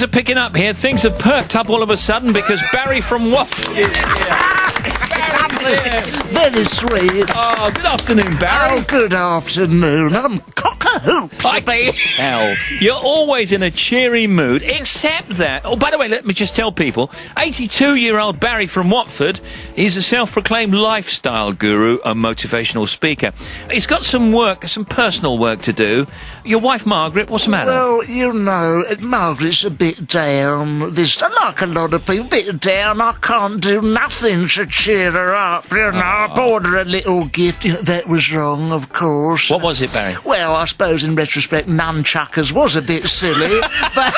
Things are picking up here. Things have perked up all of a sudden because Barry from Watford is here. Very sweet. Oh, good afternoon, Barry. Oh, good afternoon. I'm cock-a-hoops. Hell, you're always in a cheery mood, except that... Oh, by the way, let me just tell people, 82-year-old Barry from Watford is a self-proclaimed lifestyle guru, a motivational speaker. He's got some personal work to do. Your wife, Margaret, what's the matter? Well, you know, Margaret's a bit down. Like a lot of people, a bit down. I can't do nothing to cheer her up, you know. I bought her a little gift. You know, that was wrong, of course. What was it, Barry? Well, I suppose in retrospect, nunchuckers was a bit silly, but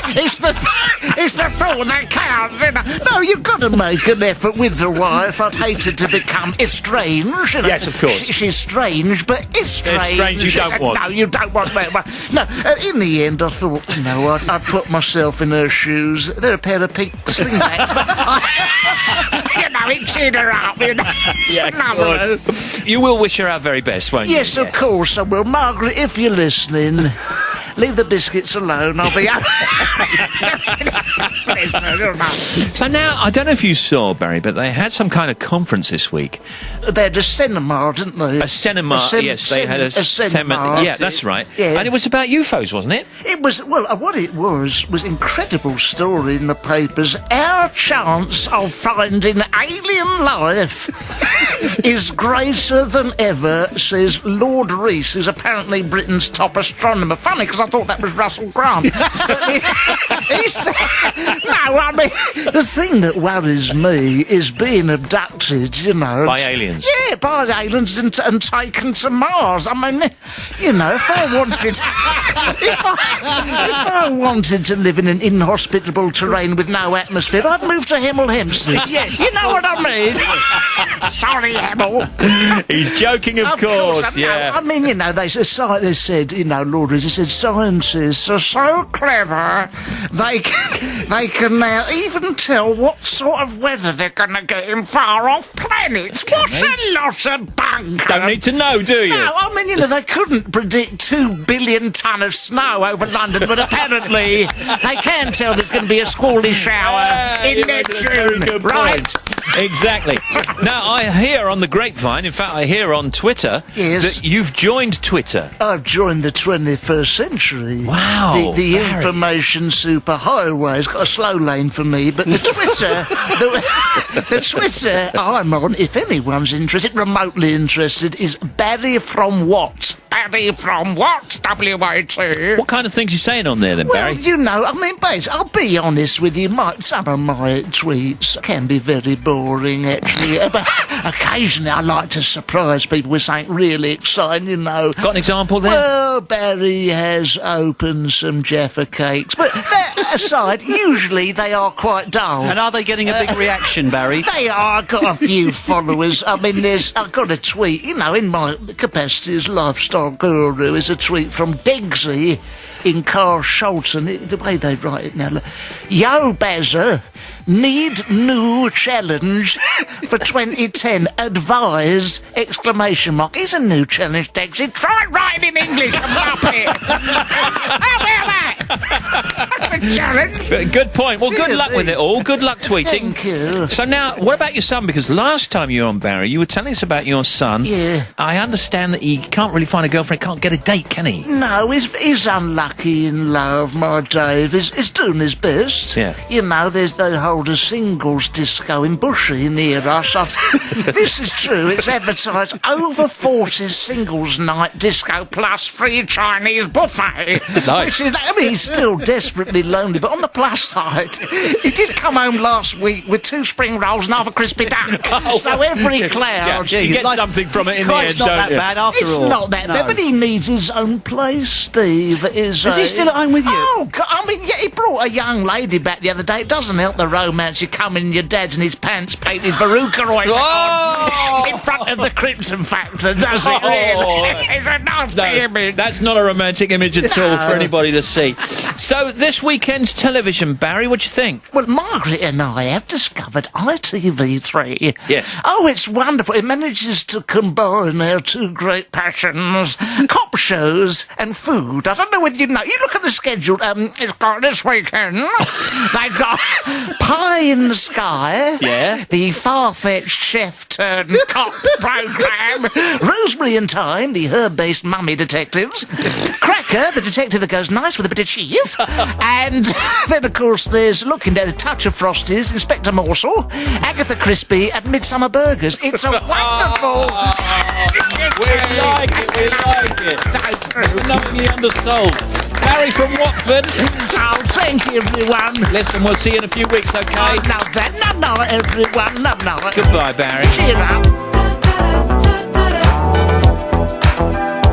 it's the thought that counts, you know. No, you've got to make an effort with the wife. I'd hate her to become estranged. You know. Yes, of course. She's strange, but estranged. Estranged you don't want. No, you don't want that. No, in the end, I thought, you know, I'd put myself in her shoes. They're a pair of pink slingbacks, but you know, it cheered her up, you know. Yeah, of course. You will wish her our very best, won't you? Yes, of course I will. Margaret, if you're listening, leave the biscuits alone. I'll be... So now, I don't know if you saw, Barry, but they had some kind of conference this week. They had a cinema, didn't they? A cinema, yes, they had a cinema. Yeah, that's right. Yeah. And it was about UFOs, wasn't it? It was, well, what it was incredible story in the papers. Our chance of finding alien life is greater than ever, says Lord Rees, who's apparently Britain's top astronomer. Funny, because I thought that was Russell Grant. He said, no, I mean, the thing that worries me is being abducted, you know. By aliens? Yeah, by aliens and taken to Mars. I mean, you know, if I wanted to live in an inhospitable terrain with no atmosphere, I'd move to Hemel Hempstead. Yes, you know what I mean. Sorry, Hemel. He's joking, of course. Yeah. I mean, you know, they said, you know, Lord Rees said, scientists are so clever, they can now even tell what sort of weather they're going to get in far-off planets. What a lot of bunk. Don't need to know, do you? No, I mean, you know, they couldn't predict 2 billion tonne of snow over London, but apparently they can tell there's going to be a squally shower in Neptune, right? Exactly. Now, I hear on the grapevine, in fact, I hear on Twitter, that you've joined Twitter. I've joined the 21st century. Wow. The information superhighway has got a slow lane for me, but the Twitter, the Twitter I'm on, if anyone's interested, remotely interested, is Barry from What? Barry from What? W-A-T. What kind of things are you saying on there then, Barry? Well, you know, I mean, basically, I'll be honest with you, some of my tweets can be very boring, actually, but occasionally I like to surprise people with something really exciting, you know. Got an example there? Well, Barry has opened some Jaffa cakes, but that aside, usually they are quite dull. And are they getting a big reaction, Barry? They are. I've got a few followers. I mean, I've got a tweet, you know, in my capacity as lifestyle guru, is a tweet from Degsy in Carshalton. The way they write it now. Yo, Bazza, need new challenge for 2010. Advise! Exclamation mark. Here's a new challenge, Degsy. Try writing in English, you muppet. How about that? That's a challenge. Good point. Well, good luck with it all. Good luck tweeting. Thank you. So now, what about your son? Because last time you were on, Barry, you were telling us about your son. Yeah. I understand that he can't really find a girlfriend, can't get a date, can he? No, he's unlucky in love, my Dave. He's doing his best. Yeah. You know, they hold a singles disco in Bushy near us. This is true. It's advertised over 40s singles night disco plus free Chinese buffet. Nice. Which is, I mean, he's still desperately lonely, but on the plus side, he did come home last week with 2 spring rolls and half a crispy duck. So every cloud... Yeah, you get something from it in the end, It's not that bad after all. It's not that bad, but he needs his own place, Steve. Is he still at home with you? Oh, God, I mean, yeah, he brought a young lady back the other day. It doesn't help the romance. You come in, your dad's in his pants, paint his Veruca Roy in front of the Crimson Factor, does it really? It's a nasty image. That's not a romantic image at all for anybody to see. So, this weekend's television, Barry, what do you think? Well, Margaret and I have discovered ITV3. Yes. Oh, it's wonderful. It manages to combine our 2 great passions, cop shows and food. I don't know whether you know. You look at the schedule. It's got this week chicken. They've got Pie in the Sky. Yeah. The Far-Fetched Chef Turned Cop programme. Rosemary and Thyme, the herb-based mummy detectives. Cracker, the detective that goes nice with a bit of cheese. And then, of course, there's looking at a touch of Frosties, Inspector Morsel, Agatha Crispy, and Midsummer Burgers. It's a wonderful... We like it. Knowingly undersold. Barry from Watford. Oh, thank you, everyone. Listen, we'll see you in a few weeks, okay? Oh, love that. No, everyone. No. Goodbye, Barry. Cheer up.